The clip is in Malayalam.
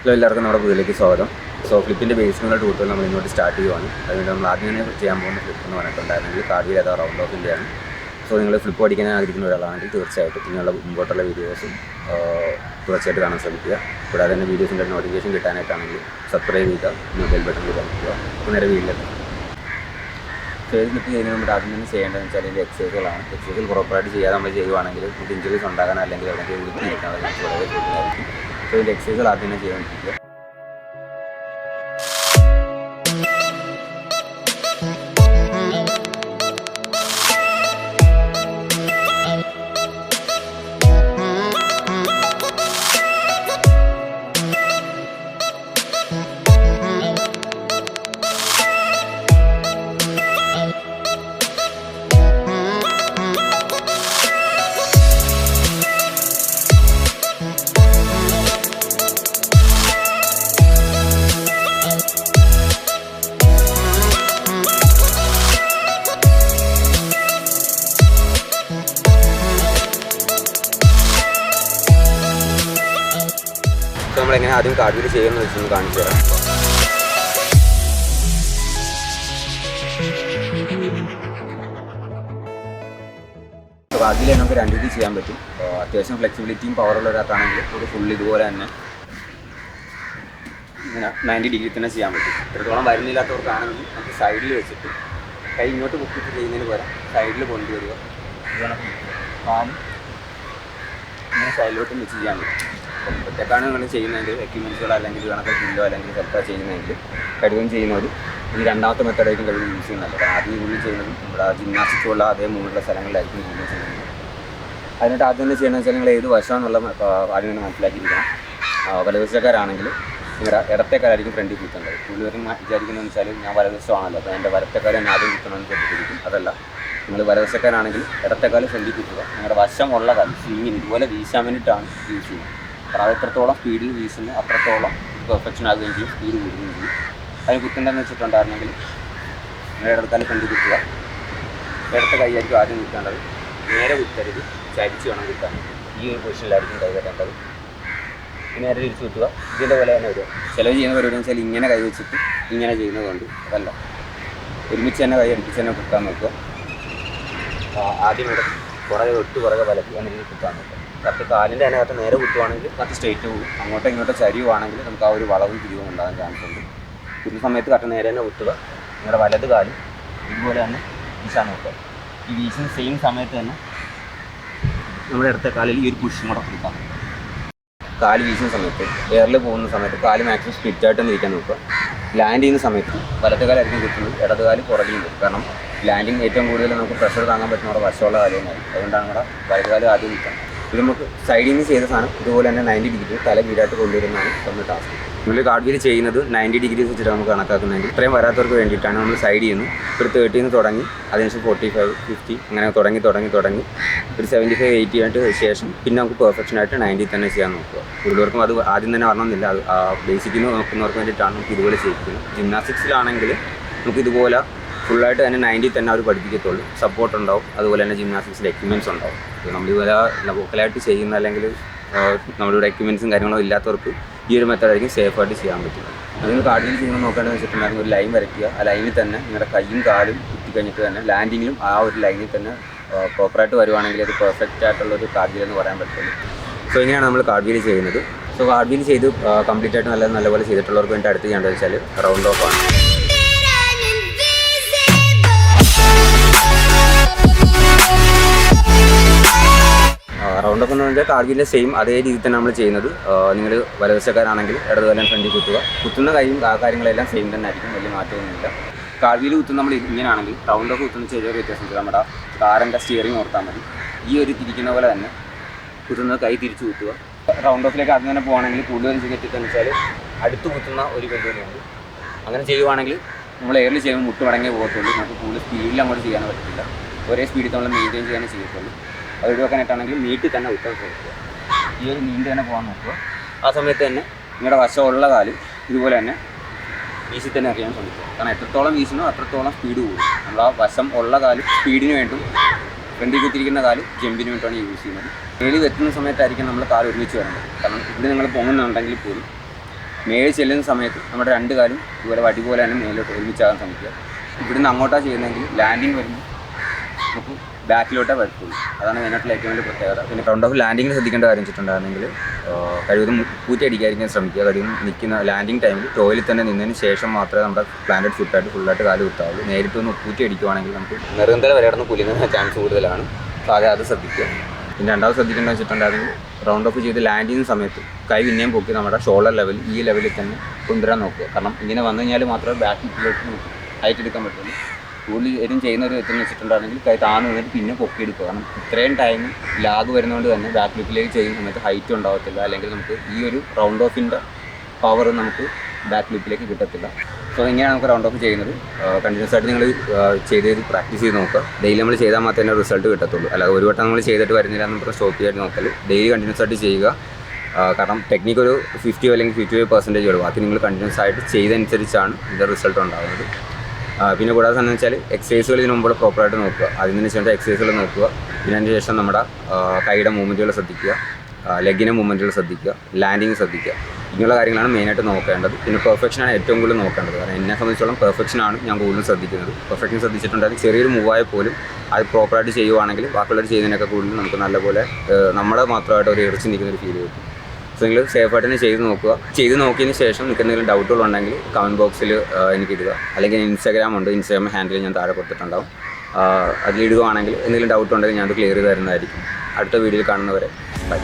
ഹലോ, എല്ലാവർക്കും നമ്മുടെ വീട്ടിലേക്ക് സ്വാഗതം. സോ ഫ്ലിപ്പിൻ്റെ ബേസിനുള്ള ട്യൂട്ടോറിയൽ നമ്മൾ ഇങ്ങോട്ട് സ്റ്റാർട്ട് ചെയ്യുവാണ്. അതുകൊണ്ട് നമ്മൾ ആദ്യം തന്നെ ചെയ്യാൻ പോകുന്ന ഫ്ലിപ്പ് എന്ന് പറഞ്ഞിട്ടുണ്ടായിരുന്നെങ്കിൽ കാർഡിൽ ഏതാ റൗണ്ട് ഓഫിൻ്റെയാണ്. സോ നിങ്ങൾ ഫ്ലിപ്പ് പഠിക്കാൻ ആഗ്രഹിക്കുന്ന ഒരാളാണെങ്കിൽ തീർച്ചയായിട്ടും ഇങ്ങനെയുള്ള മുമ്പോട്ടുള്ള വീഡിയോസും തീർച്ചയായിട്ടും കാണാൻ ശ്രമിക്കുക. കൂടാതെ തന്നെ വീഡിയോസിൻ്റെ നോട്ടിഫിക്കേഷൻ കിട്ടാനായിട്ടാണെങ്കിൽ സബ്സ്ക്രൈബ് ചെയ്യുക, മൊബൈൽ ബട്ടൺ കൊടുക്കുക. അപ്പോൾ നേരെ വീട്ടിലെത്താം. ഫേസ് ഫ്ലിപ്പ് ചെയ്യുന്നതിന് നമുക്ക് ആദ്യം തന്നെ ചെയ്യേണ്ടതെന്ന് വെച്ചാൽ ഇതിൻ്റെ എക്സസൈസുകളാണ്. എക്സസൈസുകൾ പ്രോപ്പറായിട്ട് ചെയ്യാതെ നമ്മൾ ചെയ്യുവാണെങ്കിൽ നമുക്ക് ഇഞ്ചുറീസ് ഉണ്ടാകാനോ അല്ലെങ്കിൽ എവിടെയെങ്കിലും വിളിച്ചിരിക്കാനുള്ള ചാൻസ് വളരെ കൂടുതലായിരിക്കും. സോ ഇതിൻ്റെ എക്സസൈസുകൾ ആദ്യം തന്നെ ചെയ്യാൻ. നമ്മളെങ്ങനെ ആദ്യം കാർഡിൽ ചെയ്യുമെന്ന് വെച്ചൊന്ന് കാണിച്ചു തരാം. കാർഡിൽ നമുക്ക് രണ്ട് രീതി ചെയ്യാൻ പറ്റും. അത്യാവശ്യം ഫ്ലെക്സിബിലിറ്റിയും പവറുള്ള ഒരാൾക്കാണെങ്കിൽ ഒരു ഫുൾ ഇതുപോലെ തന്നെ ഇങ്ങനെ 90 ഡിഗ്രി തന്നെ ചെയ്യാൻ പറ്റും. ഇത്രത്തോളം വരുന്നില്ലാത്തവർക്കാണെങ്കിൽ നമുക്ക് സൈഡിൽ വെച്ചിട്ട് കൈ ഇങ്ങോട്ട് പൊക്കിട്ട് ചെയ്യുന്നതിന് പകരം സൈഡിൽ കൊണ്ടുവരിക. പാം ഇങ്ങനെ സൈഡിലോട്ടും വെച്ച് ചെയ്യാൻ പറ്റും. ഒറ്റക്കാണ് നിങ്ങൾ ചെയ്യുന്നതെങ്കിൽ എക്യുപ്മെൻറ്റ്സുകൾ അല്ലെങ്കിൽ കണക്ക് ഫില്ലോ അല്ലെങ്കിൽ സെറ്റാ ചെയ്യുന്നതെങ്കിൽ കഴിവും ചെയ്യുന്നവർ ഈ രണ്ടാമത്തെ മെത്തേഡായിരിക്കും കഴിവ് യൂസ് ചെയ്യുന്നത്. ആദ്യം കൂടുതൽ ചെയ്യുന്നതും നമ്മുടെ ജിംനാസ്റ്റിക്സുള്ള അതേ മൂന്നുള്ള സ്ഥലങ്ങളിലായിരിക്കും കൂടുതൽ ചെയ്യുന്നത്. അതിനായിട്ട് ആദ്യം തന്നെ ചെയ്യണമെന്ന് വെച്ചാൽ നിങ്ങൾ ഏത് വശമെന്നുള്ള ആദ്യം തന്നെ മനസ്സിലാക്കിയിരിക്കണം. വലതുവശക്കാരാണെങ്കിൽ നിങ്ങളുടെ ഇടത്തേക്കാരായിരിക്കും ഫ്രണ്ടിൽ കുത്തേണ്ടത്. കൂടുതലും വിചാരിക്കുന്നതെന്ന് വെച്ചാൽ ഞാൻ വലതുവശമാണല്ലോ, അപ്പോൾ എൻ്റെ വലത്തേക്കാർ തന്നെ ആദ്യം കുത്തണമെന്ന് ശ്രദ്ധിച്ചിരിക്കും. അതല്ല, നിങ്ങൾ വലതുവശക്കാരാണെങ്കിൽ ഇടത്തേക്കാൽ ഫ്രണ്ടിൽ കുത്തുക. നിങ്ങളുടെ വശം ഉള്ള കാലം സ്വിങ്ങിന് ഇതുപോലെ വീശാൻ വേണ്ടിയിട്ടാണ് യൂസ് ചെയ്യുന്നത്. കാരണം അത് എത്രത്തോളം സ്പീഡിൽ വീശുന്നു അത്രത്തോളം പെർഫെക്ഷൻ ആകുകയും ചെയ്യും, സ്പീഡ് കൂടുകയും ചെയ്യും. അതിന് കുത്തേണ്ടതെന്ന് വെച്ചിട്ടുണ്ടായിരുന്നെങ്കിൽ നിങ്ങളുടെ ഇടത്തേക്കാൽ ഫ്രണ്ടിൽ കുത്തുക. ഇടത്തെ കൈയായിരിക്കും ആദ്യം കുത്തേണ്ടത്. നേരെ കുത്തരുത്, ചരിച്ച് വേണം കുത്താൻ. ഈ ഒരു പൊസിഷനിലായിരിക്കും കൈ കെട്ടേണ്ടത്. നേരെ തിരിച്ച് കുത്തുക. ഇതിൻ്റെ പോലെ തന്നെ വരിക. ചിലവ് ചെയ്യുന്ന പരിപാടി എന്ന് വെച്ചാൽ ഇങ്ങനെ കൈ വെച്ചിട്ട് ഇങ്ങനെ ചെയ്യുന്നതുകൊണ്ട് അതല്ല, ഒരുമിച്ച് തന്നെ കൈ അടുപ്പിച്ച് തന്നെ കുത്താൻ നോക്കുക. ആദ്യം ഇവിടെ പുറകെ പുറകെ വലക്കി എന്ന രീതിയിൽ കുത്താൻ നോക്കുക. കറക്റ്റ് കാലിൻ്റെ അതിനകത്ത് നേരെ കുത്തുവാണെങ്കിൽ കറക്റ്റ് സ്ട്രേറ്റ് പോകും. അങ്ങോട്ടോ ഇങ്ങോട്ടോ ചരിയുവാണെങ്കിൽ നമുക്ക് ആ ഒരു വളവും തിരിവും ഉണ്ടാകാൻ ചാൻസ് ഉണ്ട്. കുത്തുന്ന സമയത്ത് കറക്റ്റ് നേരെ തന്നെ കുത്തുക. നിങ്ങളുടെ വലത് കാലും ഇതുപോലെ തന്നെ വീശാൻ നോക്കുക. ഈ വീശുന്ന സെയിം സമയത്ത് തന്നെ നമ്മുടെ അടുത്ത കാലിൽ ഈ ഒരു പുഷും കൂടെ കൊടുക്കാം. കാല് വീശുന്ന സമയത്ത് എയറിൽ പോകുന്ന സമയത്ത് കാല് മാക്സിമം സ്പ്ലിറ്റായിട്ട് തന്നെ ഇരിക്കാൻ നോക്കുക. ലാൻഡ് ചെയ്യുന്ന സമയത്ത് വലത്തെ കാലായിരിക്കും കുത്തുന്നത്, ഇടത് കാല് പുറകിലും പോകും. കാരണം ലാൻഡിങ് ഏറ്റവും കൂടുതൽ നമുക്ക് പ്രഷർ താങ്ങാൻ പറ്റുന്ന നമ്മുടെ വശമുള്ള കാലമായിരിക്കും. അതുകൊണ്ടാണ് നമ്മുടെ വലത് കാല് ആദ്യം നിൽക്കുക. ഇത് നമുക്ക് സൈഡിൽ നിന്ന് ചെയ്ത സാധനം ഇതുപോലെ തന്നെ 90 ഡിഗ്രി തല കീഴായിട്ട് കൊണ്ടുവരുന്നതാണ് നമ്മുടെ ടാസ്ക്. നമ്മൾ കാർഡിൽ ചെയ്യുന്നത് 90 ഡിഗ്രി വെച്ചിട്ട് നമുക്ക് കണക്കാക്കുന്നതെങ്കിൽ ഇത്രയും വരാത്തവർക്ക് വേണ്ടിയിട്ടാണ് നമ്മൾ സൈഡിൽ നിന്ന് ഒരു 30 തുടങ്ങി അതിനുശേഷം 45, 50 അങ്ങനെ തുടങ്ങി ഒരു 75, 80 ആയിട്ട് ശേഷം പിന്നെ നമുക്ക് പെർഫെക്ഷനായിട്ട് 90 തന്നെ ചെയ്യാൻ നോക്കുക. കൂടുതലവർക്കും അത് ആദ്യം തന്നെ വരണമെന്നില്ല. അത് ബേസിക്കിൽ നിന്ന് നോക്കുന്നവർക്ക് വേണ്ടിയിട്ടാണ് നമുക്ക് ഇതുപോലെ ചെയ്യിക്കുന്നത്. ജിംനാസ്റ്റിക്സിലാണെങ്കിൽ നമുക്ക് ഇതുപോലെ ഫുള്ളായിട്ട് തന്നെ 90 തന്നെ അവർ പഠിപ്പിക്കത്തുള്ളൂ. സപ്പോർട്ട് ഉണ്ടാവും, അതുപോലെ തന്നെ ജിംനാസ്റ്റിക്സിൽ എക്യുപ്മെൻറ്റ്സ് ഉണ്ടാവും. നമ്മളിതുപോലെ വോക്കലായിട്ട് ചെയ്യുന്ന അല്ലെങ്കിൽ നമ്മളിവിടെ എക്യുപ്മെൻറ്റ്സും കാര്യങ്ങളോ ഇല്ലാത്തവർക്ക് ഈ ഒരു മെത്തേഡായിരിക്കും സേഫായിട്ട് ചെയ്യാൻ പറ്റും. നിങ്ങൾ കാർഡിൽ ചെയ്യുമ്പോൾ നോക്കേണ്ടതെന്ന് വെച്ചിട്ടുണ്ടെങ്കിൽ ഒരു ലൈൻ വരയ്ക്കുക. ആ ലൈനിൽ തന്നെ നിങ്ങളുടെ കൈയും കാലും കുത്തിക്കഴിഞ്ഞിട്ട് തന്നെ ലാൻഡിങ്ങിലും ആ ഒരു ലൈനിൽ തന്നെ പ്രോപ്പറായിട്ട് വരുവാണെങ്കിൽ അത് പെർഫെക്റ്റ് ആയിട്ടുള്ളൊരു കാർഡിൽ എന്ന് പറയാൻ പറ്റുള്ളൂ. സോ ഇങ്ങനെയാണ് നമ്മൾ കാർഡിൽ ചെയ്യുന്നത്. സോ കാർഡിൽ ചെയ്ത് കംപ്ലീറ്റ് ആയിട്ട് നല്ലപോലെ ചെയ്തിട്ടുള്ളവർക്ക് വേണ്ടി അടുത്ത് ചെയ്യേണ്ടത് വെച്ചാൽ റൗണ്ട് ഓഫ് ആണ്. റൗണ്ട് ഓഫ് എന്ന് പറഞ്ഞാൽ കാർഡിലെ സെയിം അതേ രീതിയിൽ തന്നെ നമ്മൾ ചെയ്യുന്നത്. നിങ്ങൾ വലതുവശക്കാരാണെങ്കിൽ ഇടതുകാലം ഫ്രണ്ടിൽ കുത്തുന്ന കൈയും ആ കാര്യങ്ങളെല്ലാം സെയിം തന്നെ ആയിരിക്കും, വലിയ മാറ്റമൊന്നുമില്ല. കാർഡിൽ കുത്തുന്ന നമ്മൾ ഇങ്ങനെയാണെങ്കിൽ റൗണ്ട് ഓഫ് കുത്തുന്ന ചെറിയ വ്യത്യാസം വെച്ചാൽ നമ്മുടെ കാറിൻ്റെ സ്റ്റിയറിംഗ് ഓർത്താൽ മതി. ഈ ഒരു തിരിക്കുന്ന പോലെ തന്നെ കുത്തുന്നത് കൈ തിരിച്ച് കുത്തുക. റൗണ്ട് ഓഫിലേക്ക് ആദ്യം തന്നെ പോകുകയാണെങ്കിൽ കൂടുതലും ചെയ്തിട്ടെന്ന് വെച്ചാൽ അടുത്ത് കുത്തുന്ന ഒരു പരിപാടിയുണ്ട്. അങ്ങനെ ചെയ്യുവാണെങ്കിൽ നമ്മൾ എയറിൽ ചെയ്യുമ്പോൾ മുട്ട് മടങ്ങി പോകത്തുള്ളൂ. നമുക്ക് കൂടുതൽ സ്പീഡിൽ അങ്ങോട്ട് ചെയ്യാൻ പറ്റില്ല. ഒരേ സ്പീഡിൽ നമ്മൾ മെയിൻറ്റെയിൻ ചെയ്യാനേ ചെയ്യത്തുള്ളൂ. അത് ഒഴിവാക്കാനായിട്ടാണെങ്കിൽ നീട്ടി തന്നെ കുത്താൻ ശ്രമിക്കുക. ഈ ഒരു നീണ്ട് തന്നെ പോകാൻ നോക്കുക. ആ സമയത്ത് തന്നെ നിങ്ങളുടെ വശമുള്ള കാല് ഇതുപോലെ തന്നെ വീശി തന്നെ അറിയാൻ ശ്രമിക്കുക. കാരണം എത്രത്തോളം വീശുന്നോ അത്രത്തോളം സ്പീഡ് കൂടും. നമ്മൾ ആ വശം ഉള്ള കാല് സ്പീഡിന് വേണ്ടും ഫ്രണ്ടിൽ കുത്തിരിക്കുന്ന കാല് ജമ്പിന് വേണ്ടിയാണ് യൂസ് ചെയ്യുന്നത്. മേളിൽ എത്തുന്ന സമയത്തായിരിക്കും നമ്മൾ കാല് ഒരുമിച്ച് വരേണ്ടത്. കാരണം ഇവിടെ നിങ്ങൾ പൊങ്ങുന്നുണ്ടെങ്കിൽ പോലും മേളിൽ ചെല്ലുന്ന സമയത്ത് നമ്മുടെ 2 കാലും ഇതുപോലെ വടി പോലെ തന്നെ മേലോട്ട് ഒരുമിച്ചാകാൻ ശ്രമിക്കുക. ഇവിടുന്ന് അങ്ങോട്ടാണ് ചെയ്യുന്നതെങ്കിൽ ലാൻഡിങ് വരുമ്പോൾ നമുക്ക് ബാക്കിലോട്ടേ വരത്തുള്ളൂ. അതാണ് മെയിനായിട്ടുള്ള ഏറ്റവും വലിയ പ്രത്യേകത. പിന്നെ റൗണ്ട് ഓഫ് ലാൻഡിങ്ങിൽ ശ്രദ്ധിക്കേണ്ട കാര്യം വെച്ചിട്ടുണ്ടായിരുന്നെങ്കിൽ കഴിവതും കൂറ്റി അടിക്കാതിരിക്കാൻ ശ്രമിക്കുക. കഴിവതും നിൽക്കുന്ന ലാൻഡിങ് ടൈമിൽ ടോയിൽ തന്നെ നിന്നതിന് ശേഷം മാത്രമേ നമ്മുടെ പ്ലാന്റഡ് ഫുട്ടായിട്ട് ഫുള്ളായിട്ട് കാല് കുത്താവുള്ളൂ. നേരിട്ട് ഒന്ന് കൂറ്റി അടിക്കുവാണെങ്കിൽ നമുക്ക് നെറുന്തല വരെ കിടന്ന് കുലുങ്ങുന്ന ചാൻസ് കൂടുതലാണ്. സോ അത് ശ്രദ്ധിക്കുക. പിന്നെ രണ്ടാമത് ശ്രദ്ധിക്കേണ്ടത് വെച്ചിട്ടുണ്ടായിരുന്നെങ്കിൽ റൗണ്ട് ഓഫ് ചെയ്ത് ലാൻഡ് ചെയ്യുന്ന സമയത്ത് കൈ പിന്നെയും പൊക്കി നമ്മുടെ ഷോൾഡർ ലെവൽ ഈ ലെവലിൽ തന്നെ കൊണ്ടുവരാൻ നോക്കുക. കാരണം ഇങ്ങനെ വന്നു കഴിഞ്ഞാൽ മാത്രമേ ബാക്കിലേക്ക് നമുക്ക് ഹൈറ്റ് എടുക്കാൻ പറ്റുള്ളൂ. കൂടുതലും ചെയ്യുന്ന ഒരു എത്തുന്ന വെച്ചിട്ടുണ്ടായിരുന്നെങ്കിൽ കൈ താന്ന് വന്നിട്ട് പിന്നെ പൊക്കിയെടുക്കുക. കാരണം ഇത്രയും ടൈം ലാഗ് വരുന്നതുകൊണ്ട് തന്നെ ബാക്ക് ലിപ്പിലേക്ക് ചെയ്യുന്ന സമയത്ത് ഹൈറ്റ് ഉണ്ടാകത്തില്ല. അല്ലെങ്കിൽ നമുക്ക് ഈ ഒരു റൗണ്ട് ഓഫിൻ്റെ പവർ നമുക്ക് ബാക്ക് ലിപ്പിലേക്ക് കിട്ടത്തില്ല. സോ ഇങ്ങനെയാണ് നമുക്ക് റൗണ്ട് ഓഫ് ചെയ്യുന്നത്. കണ്ടിന്യൂസ് ആയിട്ട് നിങ്ങൾ ചെയ്ത് പ്രാക്ടീസ് ചെയ്ത് നോക്കുക. ഡെയിലി നമ്മൾ ചെയ്താൽ മാത്രമേ റിസൾട്ട് കിട്ടത്തുള്ളൂ. അല്ലാതെ ഒരു വട്ടം നമ്മൾ ചെയ്തിട്ട് വരുന്നില്ല നമുക്ക് സ്റ്റോപ്പ് ചെയ്യാൻ നോക്കല്. ഡെയിലി കണ്ടിന്യൂസ് ആയിട്ട് ചെയ്യുക. കാരണം ടെക്നിക്ക് ഒരു 50 അല്ലെങ്കിൽ 55% ഉള്ളൂ. ബാക്കി നിങ്ങൾ കണ്ടിന്യൂസ് ആയിട്ട് ചെയ്തനുസരിച്ചാണ് ഇതിൻ്റെ റിസൾട്ട് ഉണ്ടാകുന്നത്. പിന്നെ കൂടാതെ തന്നെ വെച്ചാൽ എക്സസൈസുകൾ ഇതിന് മുമ്പ് പ്രോപ്പറായിട്ട് നോക്കുക. അതിന് ശേഷം എക്സസൈസുകൾ നോക്കുക. പിന്നെ അതിന് ശേഷം നമ്മുടെ കൈയുടെ മൂവ്മെൻറ്റുകൾ ശ്രദ്ധിക്കുക, ലെഗിൻ്റെ മൂവ്മെൻറ്റുകൾ ശ്രദ്ധിക്കുക, ലാൻഡിങ് ശ്രദ്ധിക്കുക. ഇങ്ങനെയുള്ള കാര്യങ്ങളാണ് മെയിനായിട്ട് നോക്കേണ്ടത്. പിന്നെ പെർഫെക്ഷനാണ് ഏറ്റവും കൂടുതൽ നോക്കേണ്ടത്. കാരണം എന്നെ സംബന്ധിച്ചോളം പെർഫെക്ഷനാണ് ഞാൻ കൂടുതലും ശ്രദ്ധിക്കുന്നത്. പെർഫെക്ഷൻ ശ്രദ്ധിച്ചിട്ടുണ്ടെങ്കിൽ ചെറിയൊരു മൂവായ പോലും അത് പ്രോപ്പറായിട്ട് ചെയ്യുവാണെങ്കിൽ ബാക്കിയുള്ളവർ ചെയ്യുന്നതിനൊക്കെ കൂടുതൽ നമുക്ക് നല്ലപോലെ നമ്മളെ മാത്രമായിട്ട് ഒരു ഇറച്ചി നിൽക്കുന്ന ഒരു ഫീൽ കിട്ടും. സോ നിങ്ങൾ സേഫായിട്ട് തന്നെ ചെയ്ത് നോക്കുക. ചെയ്ത് നോക്കിയതിന് ശേഷം നിങ്ങൾക്ക് എന്തെങ്കിലും ഡൗട്ടുകളുണ്ടെങ്കിൽ കമൻറ്റ് ബോക്സിൽ എനിക്കിടുക. അല്ലെങ്കിൽ ഇൻസ്റ്റാഗ്രാം ഉണ്ട്, ഇൻസ്റ്റാഗ്രാം ഹാൻഡിൽ ഞാൻ താഴെ കൊടുത്തിട്ടുണ്ടാവും. അതിലിടുകയാണെങ്കിൽ എന്തെങ്കിലും ഡൗട്ട് ഉണ്ടെങ്കിൽ ഞാനത് ക്ലിയർ ചെയ്ത് തരുന്നതായിരിക്കും. അടുത്ത വീഡിയോയിൽ കാണുന്നവരെ ബൈ.